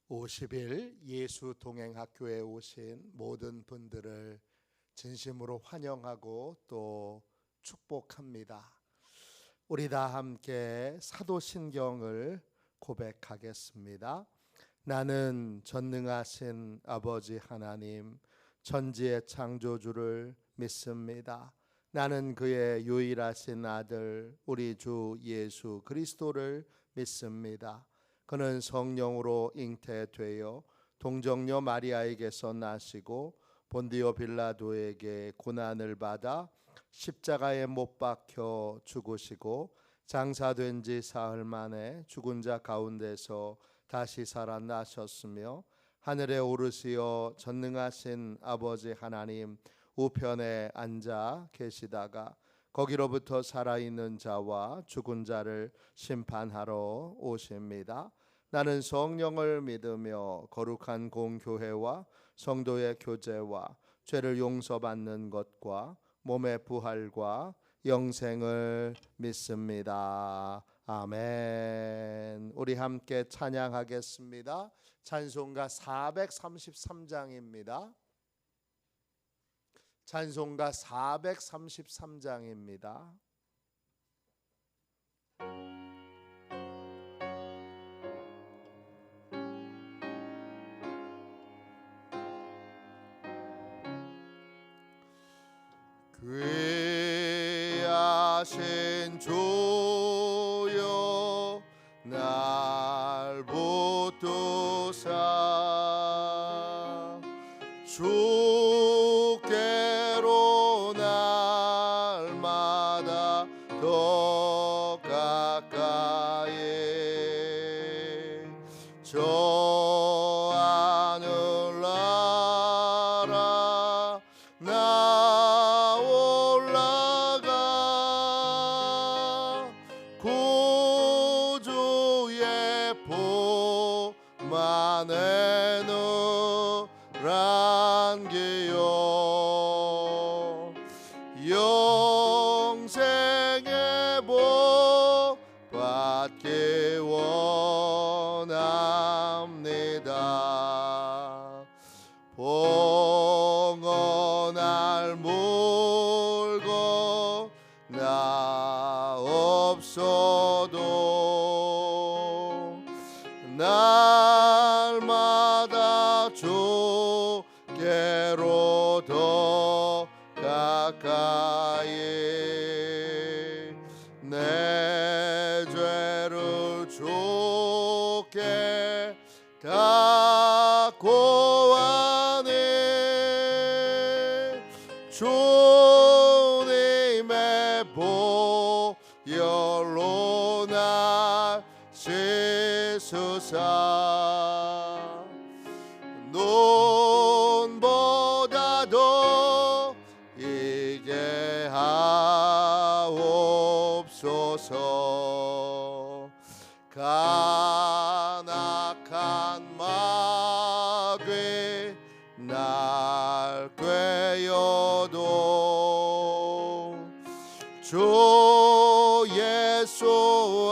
50일 예수 동행학교에 오신 모든 분들을 진심으로 환영하고 또 축복합니다. 우리 다 함께 사도신경을 고백하겠습니다. 나는 전능하신 아버지 하나님, 천지의 창조주를 믿습니다. 나는 그의 유일하신 아들 우리 주 예수 그리스도를 믿습니다. 그는 성령으로 잉태되어 동정녀 마리아에게서 나시고 본디오 빌라도에게 고난을 받아 십자가에 못 박혀 죽으시고 장사된 지 사흘 만에 죽은 자 가운데서 다시 살아나셨으며 하늘에 오르시어 전능하신 아버지 하나님 우편에 앉아 계시다가 거기로부터 살아있는 자와 죽은 자를 심판하러 오십니다. 나는 성령을 믿으며 거룩한 공교회와 성도의 교제와 죄를 용서받는 것과 몸의 부활과 영생을 믿습니다. 아멘. 우리 함께 찬양하겠습니다. 찬송가 433장입니다. 찬송가 433장입니다. 귀하신 주여 날 붙드사 주께로 날마다 더 가까이 저 하늘나라 나 올라가 구주의 품 안에 안기요 영생의 복 받기 원합니다. 봉헌할 물건 나 없어도 날마다 주께로 더 가까이 내 죄를 주께 다 고하니 주님의 보혈로 날 씻으사 눈보다도 이게 하옵소서. 간악한 마귀 날 꾀어도 주 예수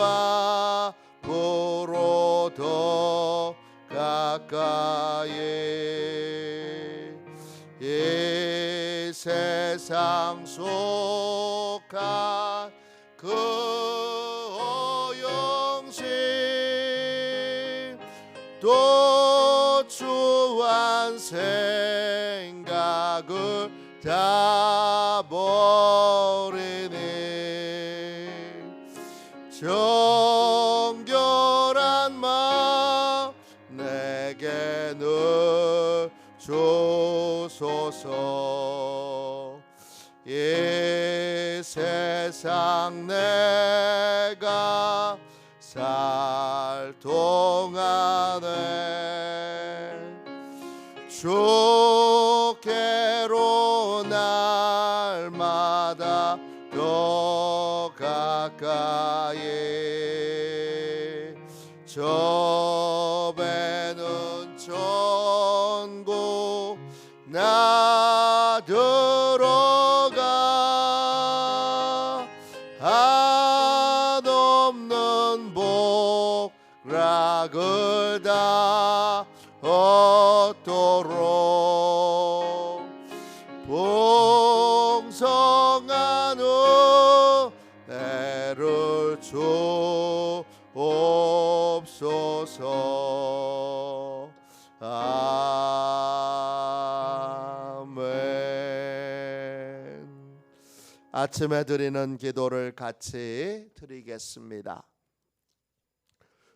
앞으로 더 가까이 이 세상 속한 그 어영신 또 추한 생각을 다 버리니 정결한 마음 내게 늘 주소서. 이 세상 내가 살 동안에 주께로 날마다 더 가까이 저 배는 천국 나 들어가 한없는 복락을 다 얻도록 풍성한 은혜를 주옵소서. 아멘. 아침에 드리는 기도를 같이 드리겠습니다.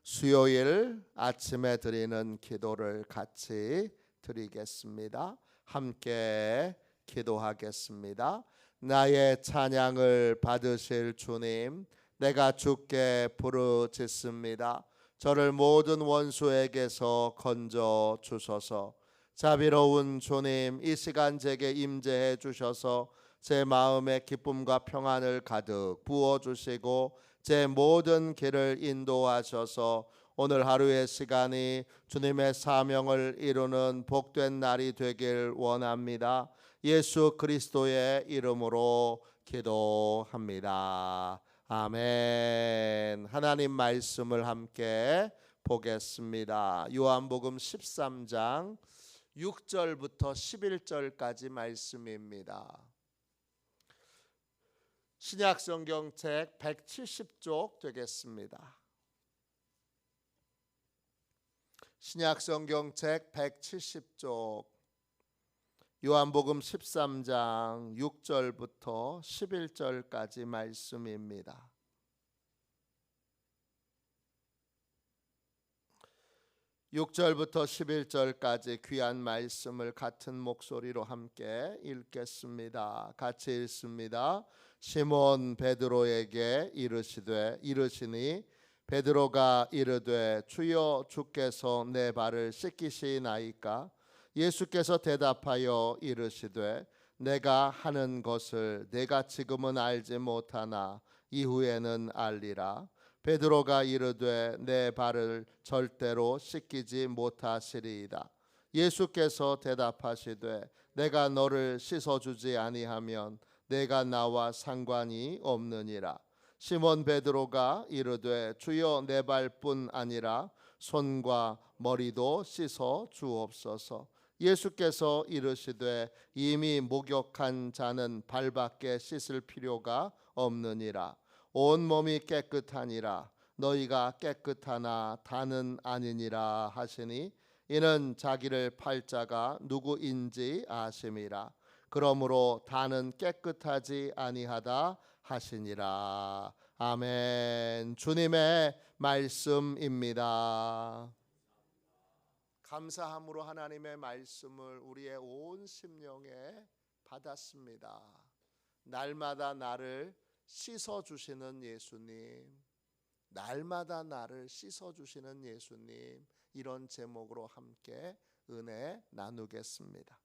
수요일 아침에 드리는 기도를 같이 드리겠습니다. 함께 기도하겠습니다. 나의 찬양을 받으실 주님, 내가 주께 부르짖습니다. 저를 모든 원수에게서 건져 주소서. 자비로운 주님, 이 시간 제게 임재해 주셔서 제 마음에 기쁨과 평안을 가득 부어주시고 제 모든 길을 인도하셔서 오늘 하루의 시간이 주님의 사명을 이루는 복된 날이 되길 원합니다. 예수 그리스도의 이름으로 기도합니다. 아멘. 하나님 말씀을 함께 보겠습니다. 요한복음 13장 6절부터 11절까지 말씀입니다. 신약 성경책 170쪽 되겠습니다. 신약 성경책 170쪽 요한복음 13장 6절부터 11절까지 말씀입니다. (6절부터) (11절까지) 귀한 말씀을 같은 목소리로 함께 읽겠습니다. 같이 읽습니다. 시몬 베드로에게 이르시니 베드로가 이르되 주여 주께서 내 발을 씻기시나이까? 예수께서 대답하여 이르시되 내가 하는 것을 내가 지금은 알지 못하나 이후에는 알리라. 베드로가 이르되 내 발을 절대로 씻기지 못하시리이다. 예수께서 대답하시되 내가 너를 씻어주지 아니하면 내가 나와 상관이 없느니라. 시몬 베드로가 이르되 주여 내 발뿐 아니라 손과 머리도 씻어 주옵소서. 예수께서 이르시되 이미 목욕한 자는 발밖에 씻을 필요가 없느니라. 온 몸이 깨끗하니라. 너희가 깨끗하나 다는 아니니라 하시니 이는 자기를 팔 자가 누구인지 아심이라. 그러므로 다는 깨끗하지 아니하다 하시니라. 아멘. 주님의 말씀입니다. 감사함으로 하나님의 말씀을 우리의 온 심령에 받았습니다. 날마다 나를 씻어주시는 예수님, 날마다 나를 씻어주시는 예수님, 이런 제목으로 함께 은혜 나누겠습니다.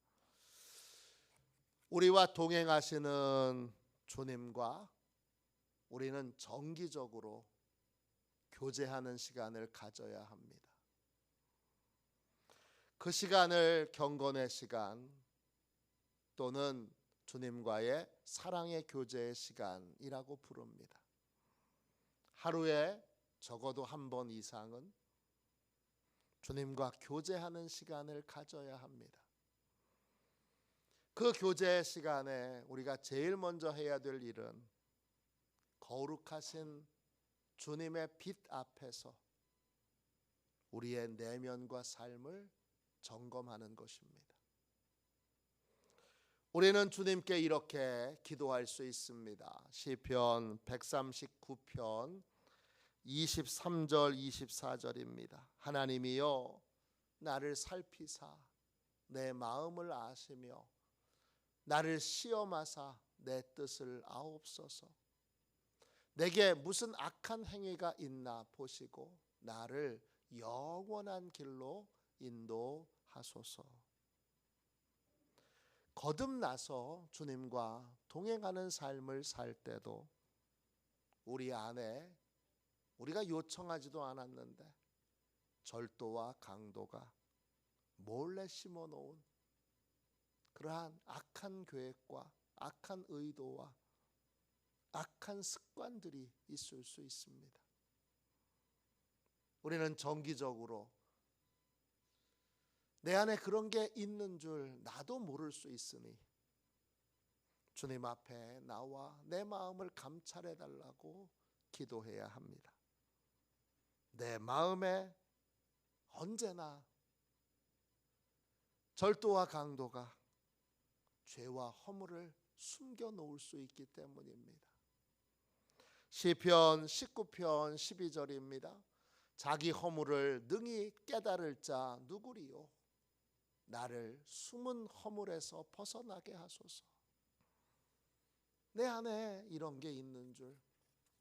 우리와 동행하시는 주님과 우리는 정기적으로 교제하는 시간을 가져야 합니다. 그 시간을 경건의 시간 또는 주님과의 사랑의 교제의 시간이라고 부릅니다. 하루에 적어도 한 번 이상은 주님과 교제하는 시간을 가져야 합니다. 그 교제의 시간에 우리가 제일 먼저 해야 될 일은 거룩하신 주님의 빛 앞에서 우리의 내면과 삶을 점검하는 것입니다. 우리는 주님께 이렇게 기도할 수 있습니다. 시편 139편 23절 24절입니다. 하나님이여 나를 살피사 내 마음을 아시며 나를 시험하사 내 뜻을 아옵소서. 내게 무슨 악한 행위가 있나 보시고 나를 영원한 길로 인도하소서. 거듭나서 주님과 동행하는 삶을 살 때도 우리 안에 우리가 요청하지도 않았는데 절도와 강도가 몰래 심어놓은 그러한 악한 계획과 악한 의도와 악한 습관들이 있을 수 있습니다. 우리는 정기적으로 내 안에 그런 게 있는 줄 나도 모를 수 있으니 주님 앞에 나와 내 마음을 감찰해 달라고 기도해야 합니다. 내 마음에 언제나 절도와 강도가 죄와 허물을 숨겨 놓을 수 있기 때문입니다. 시편 19편 12절입니다. 자기 허물을 능히 깨달을 자 누구리요? 나를 숨은 허물에서 벗어나게 하소서. 내 안에 이런 게 있는 줄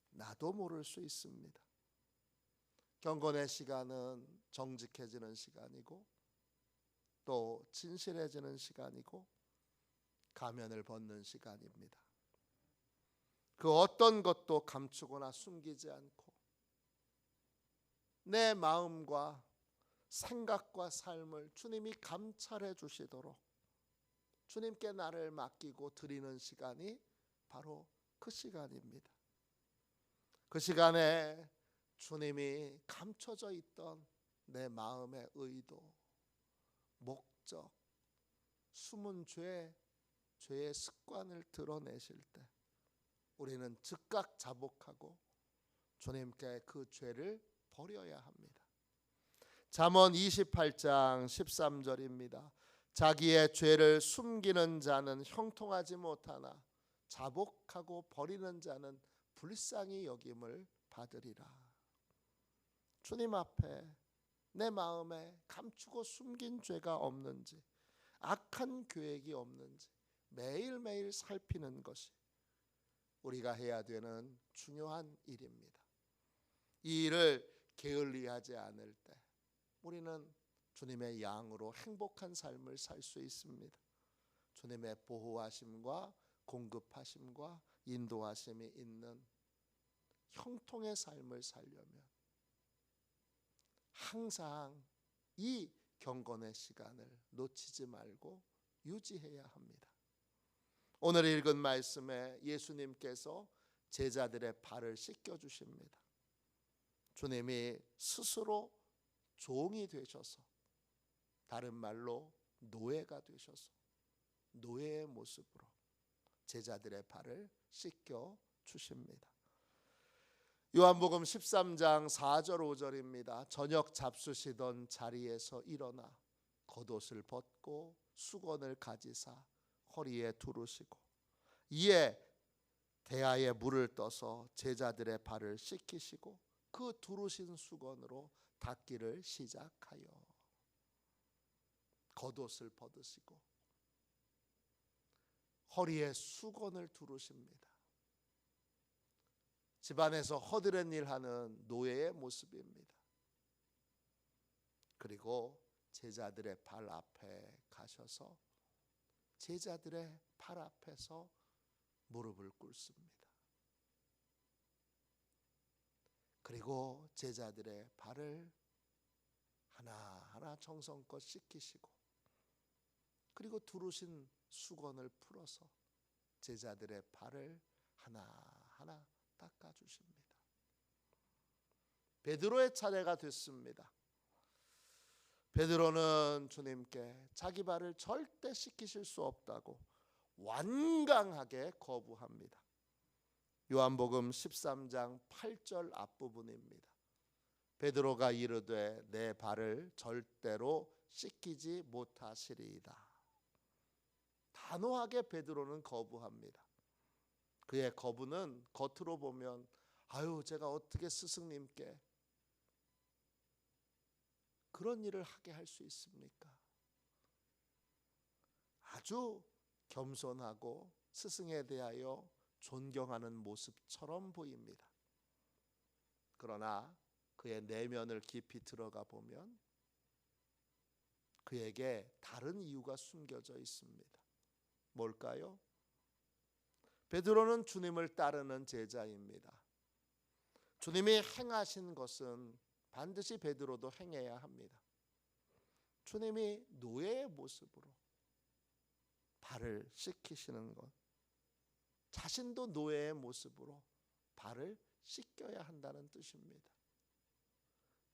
나도 모를 수 있습니다. 경건의 시간은 정직해지는 시간이고 또 진실해지는 시간이고 가면을 벗는 시간입니다. 그 어떤 것도 감추거나 숨기지 않고 내 마음과 생각과 삶을 주님이 감찰해 주시도록 주님께 나를 맡기고 드리는 시간이 바로 그 시간입니다. 그 시간에 주님이 감춰져 있던 내 마음의 의도, 목적, 숨은 죄의 습관을 드러내실 때 우리는 즉각 자복하고 주님께 그 죄를 버려야 합니다. 잠언 28장 13절입니다. 자기의 죄를 숨기는 자는 형통하지 못하나 자복하고 버리는 자는 불쌍히 여김을 받으리라. 주님 앞에 내 마음에 감추고 숨긴 죄가 없는지 악한 계획이 없는지 매일매일 살피는 것이 우리가 해야 되는 중요한 일입니다. 이 일을 게을리하지 않을 때 우리는 주님의 양으로 행복한 삶을 살 수 있습니다. 주님의 보호하심과 공급하심과 인도하심이 있는 형통의 삶을 살려면 항상 이 경건의 시간을 놓치지 말고 유지해야 합니다. 오늘 읽은 말씀에 예수님께서 제자들의 발을 씻겨 주십니다. 주님이 스스로 종이 되셔서, 다른 말로 노예가 되셔서 노예의 모습으로 제자들의 발을 씻겨 주십니다. 요한복음 13장 4절 5절입니다. 저녁 잡수시던 자리에서 일어나 겉옷을 벗고 수건을 가지사 허리에 두르시고 이에 대야에 물을 떠서 제자들의 발을 씻기시고 그 두르신 수건으로 닦기를 시작하여 겉옷을 벗으시고 허리에 수건을 두르십니다. 집안에서 허드렛 일하는 노예의 모습입니다. 그리고 제자들의 발 앞에 가셔서 제자들의 발 앞에서 무릎을 꿇습니다. 그리고 제자들의 발을 하나하나 정성껏 씻기시고 그리고 두르신 수건을 풀어서 제자들의 발을 하나하나 닦아주십니다. 베드로의 차례가 됐습니다. 베드로는 주님께 자기 발을 절대 씻기실 수 없다고 완강하게 거부합니다. 요한복음 13장 8절 앞부분입니다. 베드로가 이르되 내 발을 절대로 씻기지 못하시리이다. 단호하게 베드로는 거부합니다. 그의 거부는 겉으로 보면 제가 어떻게 스승님께 그런 일을 하게 할 수 있습니까? 아주 겸손하고 스승에 대하여 존경하는 모습처럼 보입니다. 그러나 그의 내면을 깊이 들어가 보면 그에게 다른 이유가 숨겨져 있습니다. 뭘까요? 베드로는 주님을 따르는 제자입니다. 주님이 행하신 것은 반드시 베드로도 행해야 합니다. 주님이 노예의 모습으로 발을 씻기시는 것, 자신도 노예의 모습으로 발을 씻겨야 한다는 뜻입니다.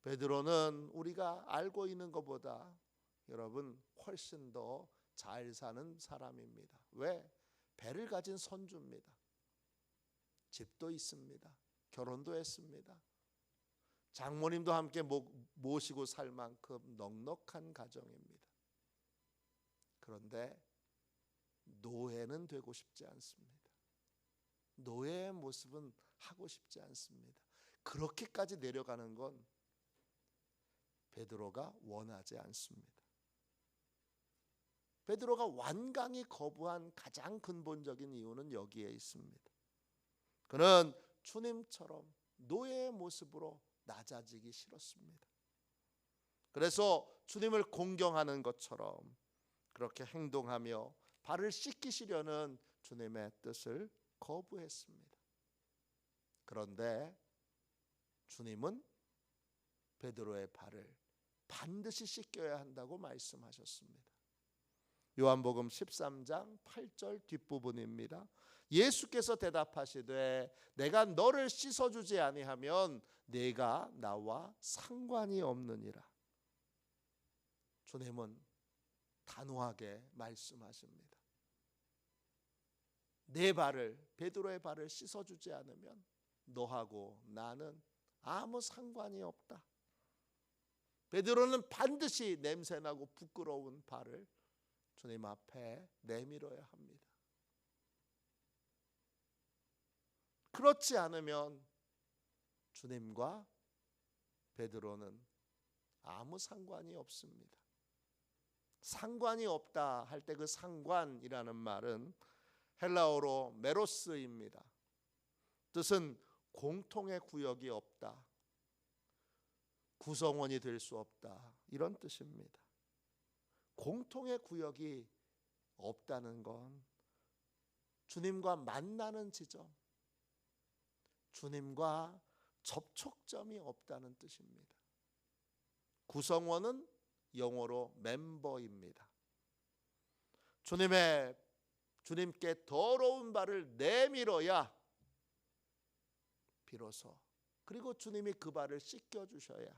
베드로는 우리가 알고 있는 것보다 여러분 훨씬 더 잘 사는 사람입니다. 왜? 배를 가진 선주입니다. 집도 있습니다. 결혼도 했습니다. 장모님도 함께 모시고 살 만큼 넉넉한 가정입니다. 그런데 노예는 되고 싶지 않습니다. 노예의 모습은 하고 싶지 않습니다. 그렇게까지 내려가는 건 베드로가 원하지 않습니다. 베드로가 완강히 거부한 가장 근본적인 이유는 여기에 있습니다. 그는 주님처럼 노예의 모습으로 낮아지기 싫었습니다. 그래서 주님을 공경하는 것처럼 그렇게 행동하며 발을 씻기시려는 주님의 뜻을 거부했습니다. 그런데 주님은 베드로의 발을 반드시 씻겨야 한다고 말씀하셨습니다. 요한복음 13장 8절 뒷부분입니다. 예수께서 대답하시되 내가 너를 씻어주지 아니하면 네가 나와 상관이 없느니라. 주님은 단호하게 말씀하십니다. 내 발을, 베드로의 발을 씻어주지 않으면 너하고 나는 아무 상관이 없다. 베드로는 반드시 냄새나고 부끄러운 발을 주님 앞에 내밀어야 합니다. 그렇지 않으면 주님과 베드로는 아무 상관이 없습니다. 상관이 없다 할 때 그 상관이라는 말은 헬라어로 메로스입니다. 뜻은 공통의 구역이 없다, 구성원이 될 수 없다, 이런 뜻입니다. 공통의 구역이 없다는 건 주님과 만나는 지점, 주님과 접촉점이 없다는 뜻입니다. 구성원은 영어로 멤버입니다. 주님께 더러운 발을 내밀어야 비로소, 그리고 주님이 그 발을 씻겨 주셔야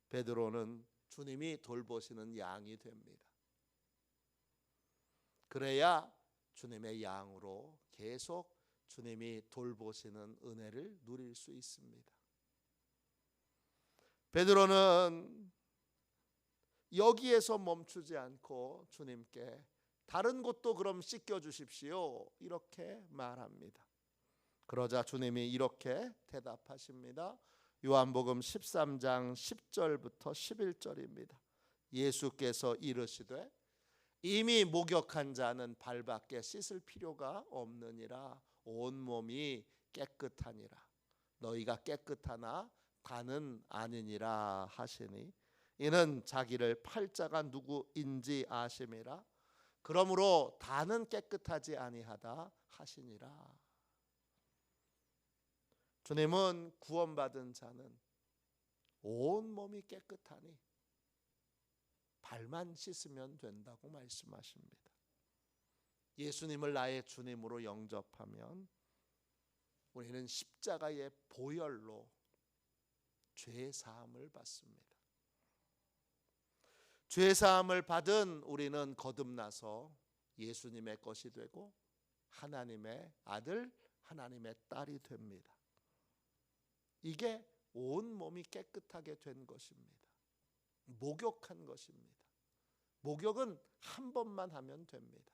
베드로는 주님이 돌보시는 양이 됩니다. 그래야 주님의 양으로 계속 주님이 돌보시는 은혜를 누릴 수 있습니다. 베드로는 여기에서 멈추지 않고 주님께 다른 곳도 그럼 씻겨 주십시오, 이렇게 말합니다. 그러자 주님이 이렇게 대답하십니다. 요한복음 13장 10절부터 11절입니다. 예수께서 이르시되 이미 목욕한 자는 발밖에 씻을 필요가 없느니라. 온 몸이 깨끗하니라. 너희가 깨끗하나 다는 아니니라 하시니 이는 자기를 팔 자가 누구인지 아심이라. 그러므로 다는 깨끗하지 아니하다 하시니라. 주님은 구원받은 자는 온 몸이 깨끗하니 발만 씻으면 된다고 말씀하십니다. 예수님을 나의 주님으로 영접하면 우리는 십자가의 보혈로 죄 사함을 받습니다. 죄 사함을 받은 우리는 거듭나서 예수님의 것이 되고 하나님의 아들, 하나님의 딸이 됩니다. 이게 온 몸이 깨끗하게 된 것입니다. 목욕한 것입니다. 목욕은 한 번만 하면 됩니다.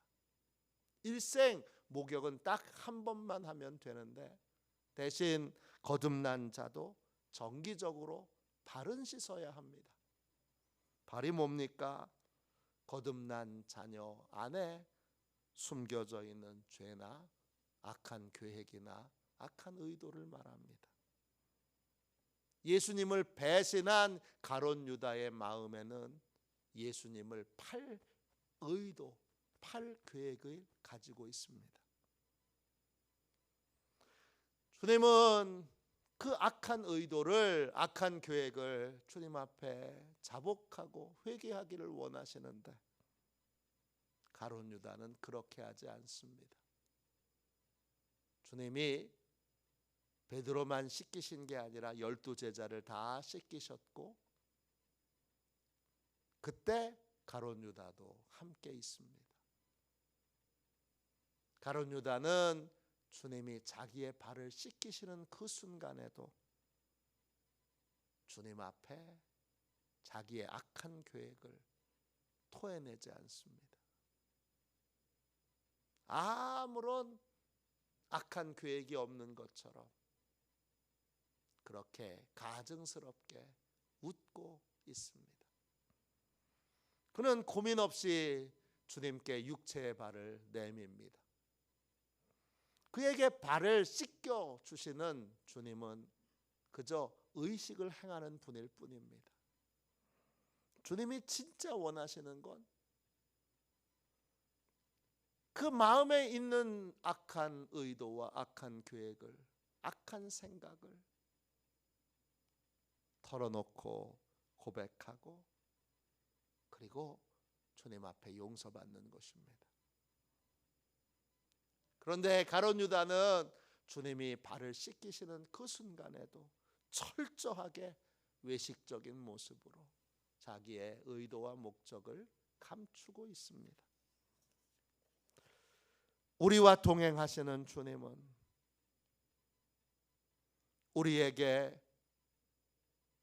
일생 목욕은 딱 한 번만 하면 되는데 대신 거듭난 자도 정기적으로 발은 씻어야 합니다. 발이 뭡니까? 거듭난 자녀 안에 숨겨져 있는 죄나 악한 계획이나 악한 의도를 말합니다. 예수님을 배신한 가룟 유다의 마음에는 예수님을 팔 의도, 팔 계획을 가지고 있습니다. 주님은 그 악한 의도를, 악한 계획을 주님 앞에 자복하고 회개하기를 원하시는데 가룟 유다는 그렇게 하지 않습니다. 주님이 베드로만 씻기신 게 아니라 12 제자를 다 씻기셨고 그때 가룟 유다도 함께 있습니다. 가룟 유다는 주님이 자기의 발을 씻기시는 그 순간에도 주님 앞에 자기의 악한 계획을 토해내지 않습니다. 아무런 악한 계획이 없는 것처럼 그렇게 가증스럽게 웃고 있습니다. 그는 고민 없이 주님께 육체의 발을 내밉니다. 그에게 발을 씻겨 주시는 주님은 그저 의식을 행하는 분일 뿐입니다. 주님이 진짜 원하시는 건 그 마음에 있는 악한 의도와 악한 계획을, 악한 생각을 털어놓고 고백하고 그리고 주님 앞에 용서받는 것입니다. 그런데 가룟 유다는 주님이 발을 씻기시는 그 순간에도 철저하게 외식적인 모습으로 자기의 의도와 목적을 감추고 있습니다. 우리와 동행하시는 주님은 우리에게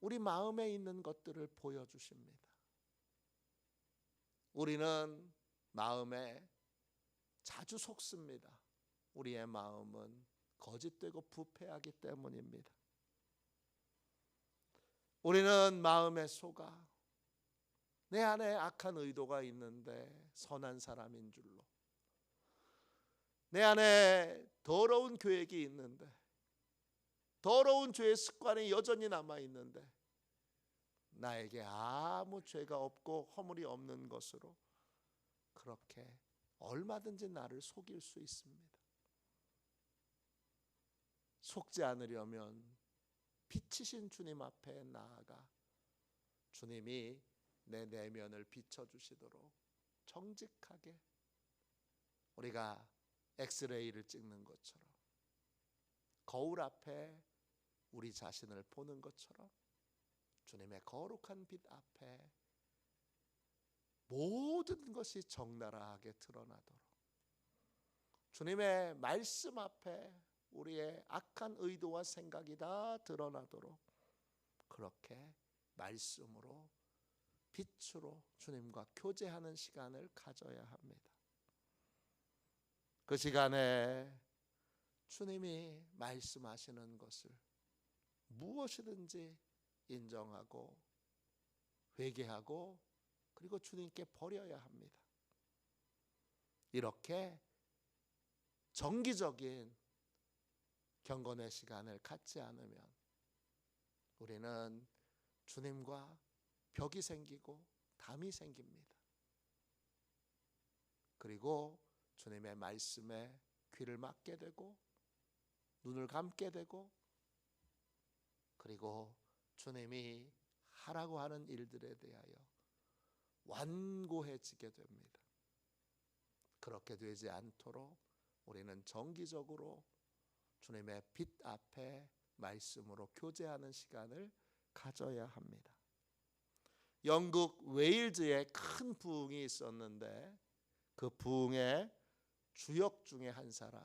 우리 마음에 있는 것들을 보여주십니다. 우리는 마음에 자주 속습니다. 우리의 마음은 거짓되고 부패하기 때문입니다. 우리는 마음에 속아 내 안에 악한 의도가 있는데 선한 사람인 줄로, 내 안에 더러운 계획이 있는데, 더러운 죄의 습관이 여전히 남아있는데 나에게 아무 죄가 없고 허물이 없는 것으로 그렇게 얼마든지 나를 속일 수 있습니다. 속지 않으려면 빛이신 주님 앞에 나아가 주님이 내 내면을 비춰주시도록 정직하게 우리가 엑스레이를 찍는 것처럼 거울 앞에 우리 자신을 보는 것처럼 주님의 거룩한 빛 앞에 모든 것이 적나라하게 드러나도록, 주님의 말씀 앞에 우리의 악한 의도와 생각이 다 드러나도록 그렇게 말씀으로, 빛으로 주님과 교제하는 시간을 가져야 합니다. 그 시간에 주님이 말씀하시는 것을 무엇이든지 인정하고 회개하고 그리고 주님께 버려야 합니다. 이렇게 정기적인 경건의 시간을 갖지 않으면 우리는 주님과 벽이 생기고 담이 생깁니다. 그리고 주님의 말씀에 귀를 막게 되고 눈을 감게 되고 그리고 주님이 하라고 하는 일들에 대하여 완고해지게 됩니다. 그렇게 되지 않도록 우리는 정기적으로 주님의 빛 앞에 말씀으로 교제하는 시간을 가져야 합니다. 영국 웨일즈에 큰 부흥이 있었는데 그 부흥의 주역 중에 한 사람,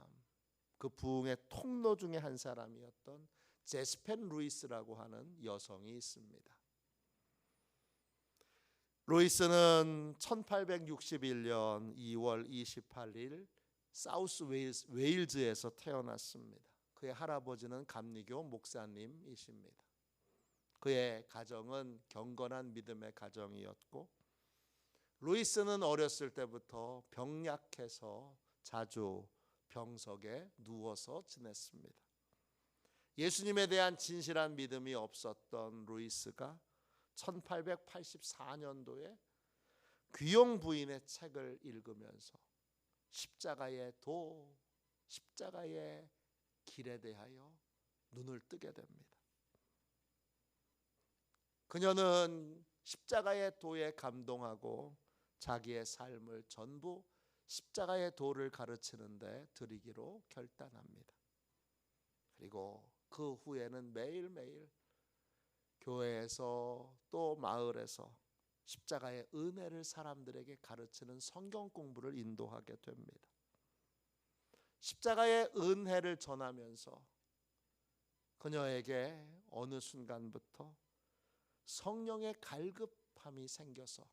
그 부흥의 통로 중에 한 사람이었던 제스펜 루이스라고 하는 여성이 있습니다. 루이스는 1861년 2월 28일 사우스 웨일즈에서 태어났습니다. 그의 할아버지는 감리교 목사님이십니다. 그의 가정은 경건한 믿음의 가정이었고 루이스는 어렸을 때부터 병약해서 자주 병석에 누워서 지냈습니다. 예수님에 대한 진실한 믿음이 없었던 루이스가 1884년도에 귀용 부인의 책을 읽으면서 십자가의 도, 십자가의 길에 대하여 눈을 뜨게 됩니다. 그녀는 십자가의 도에 감동하고 자기의 삶을 전부 십자가의 도를 가르치는데 드리기로 결단합니다. 그리고 그 후에는 매일매일 교회에서 또 마을에서 십자가의 은혜를 사람들에게 가르치는 성경 공부를 인도하게 됩니다. 십자가의 은혜를 전하면서 그녀에게 어느 순간부터 성령의 갈급함이 생겨서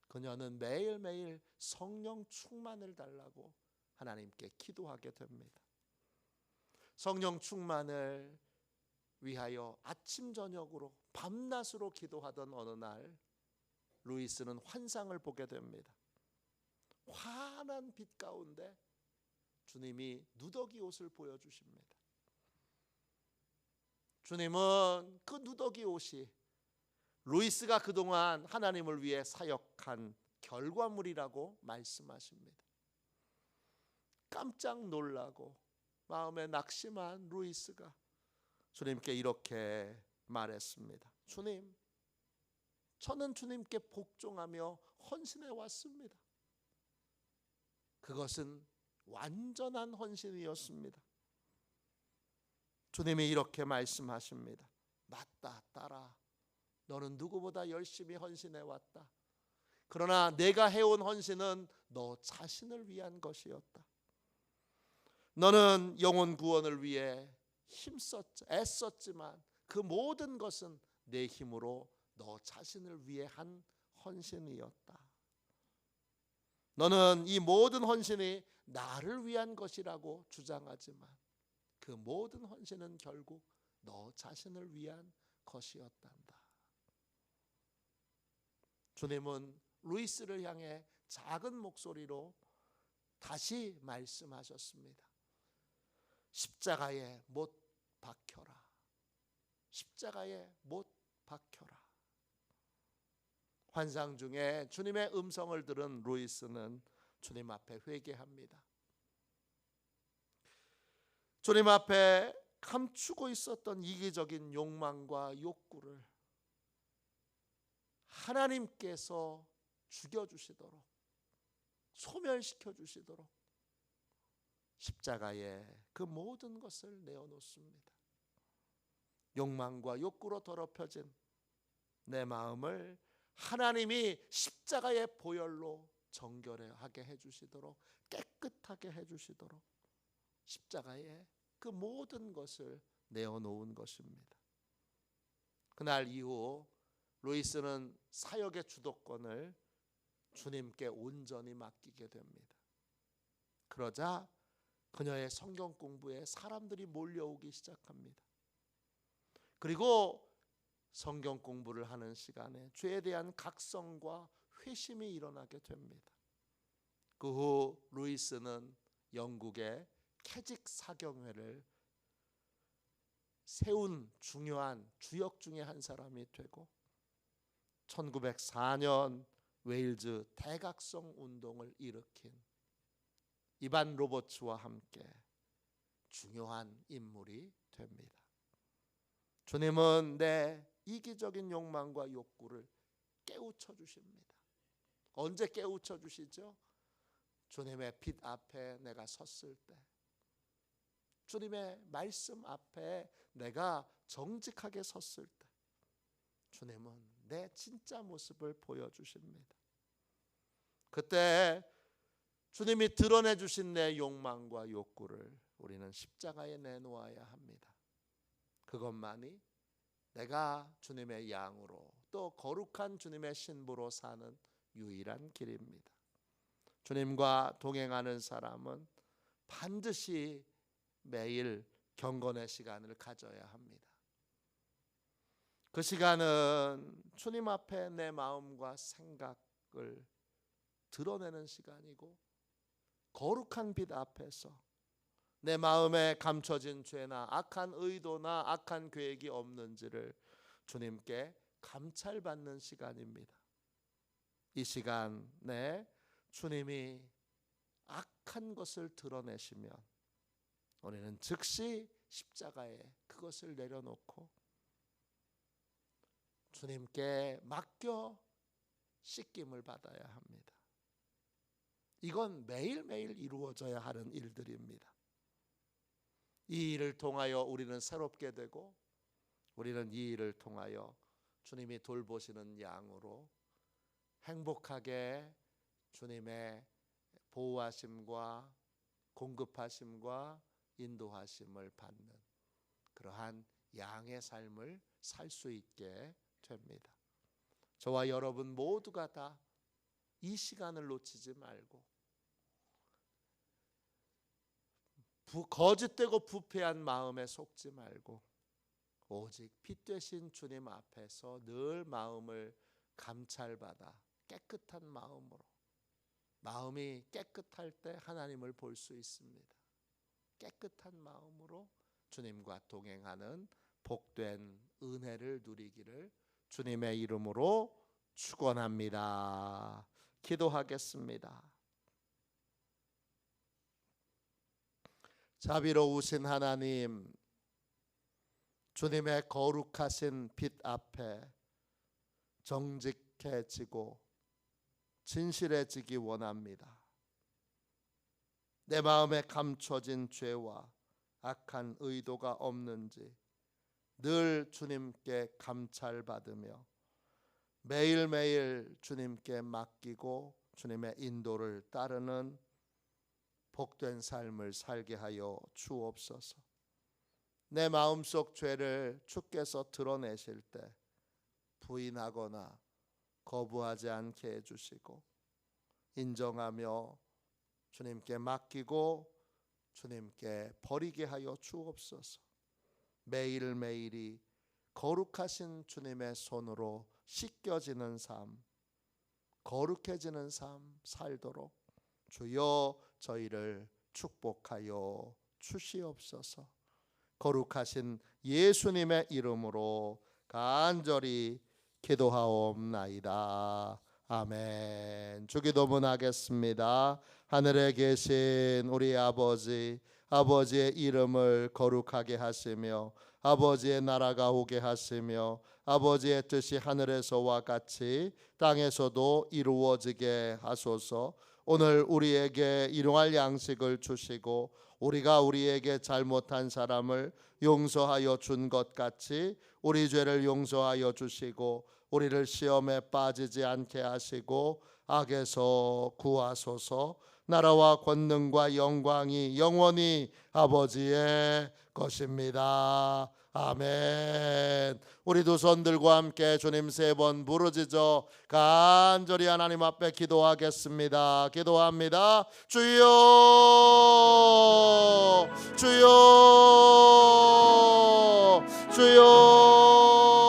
그녀는 매일매일 성령 충만을 달라고 하나님께 기도하게 됩니다. 성령 충만을 위하여 아침 저녁으로 밤낮으로 기도하던 어느 날 루이스는 환상을 보게 됩니다. 환한 빛 가운데 주님이 누더기 옷을 보여주십니다. 주님은 그 누더기 옷이 루이스가 그동안 하나님을 위해 사역한 결과물이라고 말씀하십니다. 깜짝 놀라고 마음에 낙심한 루이스가 주님께 이렇게 말했습니다. 주님, 저는 주님께 복종하며 헌신해 왔습니다. 그것은 완전한 헌신이었습니다. 주님이 이렇게 말씀하십니다. 맞다, 딸아. 너는 누구보다 열심히 헌신해 왔다. 그러나 내가 해온 헌신은 너 자신을 위한 것이었다. 너는 영혼 구원을 위해 애썼지만 그 모든 것은 내 힘으로 너 자신을 위해 한 헌신이었다. 너는 이 모든 헌신이 나를 위한 것이라고 주장하지만 그 모든 헌신은 결국 너 자신을 위한 것이었단다. 주님은 루이스를 향해 작은 목소리로 다시 말씀하셨습니다. 십자가에 못 박혀라. 십자가에 못 박혀라. 환상 중에 주님의 음성을 들은 루이스는 주님 앞에 회개합니다. 주님 앞에 감추고 있었던 이기적인 욕망과 욕구를 하나님께서 죽여주시도록, 소멸시켜 주시도록 십자가에 그 모든 것을 내어놓습니다. 욕망과 욕구로 더럽혀진 내 마음을 하나님이 십자가의 보혈로 정결하게 해주시도록, 깨끗하게 해주시도록 십자가에 그 모든 것을 내어놓은 것입니다. 그날 이후 루이스는 사역의 주도권을 주님께 온전히 맡기게 됩니다. 그러자 그녀의 성경 공부에 사람들이 몰려오기 시작합니다. 그리고 성경 공부를 하는 시간에 죄에 대한 각성과 회심이 일어나게 됩니다. 그 후 루이스는 영국의 캐직 사경회를 세운 중요한 주역 중에 한 사람이 되고 1904년 웨일즈 대각성 운동을 일으킨 이반 로버츠와 함께 중요한 인물이 됩니다. 주님은 내 이기적인 욕망과 욕구를 깨우쳐 주십니다. 언제 깨우쳐 주시죠? 주님의 빛 앞에 내가 섰을 때, 주님의 말씀 앞에 내가 정직하게 섰을 때 주님은 내 진짜 모습을 보여주십니다. 그때 주님이 드러내 주신 내 욕망과 욕구를 우리는 십자가에 내놓아야 합니다. 그것만이 내가 주님의 양으로 또 거룩한 주님의 신부로 사는 유일한 길입니다. 주님과 동행하는 사람은 반드시 매일 경건의 시간을 가져야 합니다. 그 시간은 주님 앞에 내 마음과 생각을 드러내는 시간이고 거룩한 빛 앞에서 내 마음에 감춰진 죄나 악한 의도나 악한 계획이 없는지를 주님께 감찰받는 시간입니다. 이 시간에 주님이 악한 것을 드러내시면 우리는 즉시 십자가에 그것을 내려놓고 주님께 맡겨 씻김을 받아야 합니다. 이건 매일매일 이루어져야 하는 일들입니다. 이 일을 통하여 우리는 새롭게 되고 우리는 이 일을 통하여 주님이 돌보시는 양으로 행복하게 주님의 보호하심과 공급하심과 인도하심을 받는 그러한 양의 삶을 살 수 있게 됩니다. 저와 여러분 모두가 다 이 시간을 놓치지 말고 거짓되고 부패한 마음에 속지 말고 오직 빛 되신 주님 앞에서 늘 마음을 감찰받아 깨끗한 마음으로, 마음이 깨끗할 때 하나님을 볼 수 있습니다. 깨끗한 마음으로 주님과 동행하는 복된 은혜를 누리기를 주님의 이름으로 축원합니다. 기도하겠습니다. 자비로우신 하나님, 주님의 거룩하신 빛 앞에 정직해지고 진실해지기 원합니다. 내 마음에 감춰진 죄와 악한 의도가 없는지 늘 주님께 감찰받으며 매일매일 주님께 맡기고 주님의 인도를 따르는 복된 삶을 살게 하여 주옵소서. 내 마음속 죄를 주께서 드러내실 때 부인하거나 거부하지 않게 해주시고 인정하며 주님께 맡기고 주님께 버리게 하여 주옵소서. 매일매일이 거룩하신 주님의 손으로 씻겨지는 삶, 거룩해지는 삶 살도록 주여 저희를 축복하여 주시옵소서. 거룩하신 예수님의 이름으로 간절히 기도하옵나이다. 아멘. 주기도문 하겠습니다. 하늘에 계신 우리 아버지, 아버지의 이름을 거룩하게 하시며 아버지의 나라가 오게 하시며 아버지의 뜻이 하늘에서와 같이 땅에서도 이루어지게 하소서. 오늘 우리에게 일용할 양식을 주시고 우리가 우리에게 잘못한 사람을 용서하여 준 것 같이 우리 죄를 용서하여 주시고 우리를 시험에 빠지지 않게 하시고 악에서 구하소서. 나라와 권능과 영광이 영원히 아버지의 것입니다. 아멘. 우리 두 손 들고 함께 주님 세 번 부르짖어 간절히 하나님 앞에 기도하겠습니다. 기도합니다. 주여, 주여, 주여.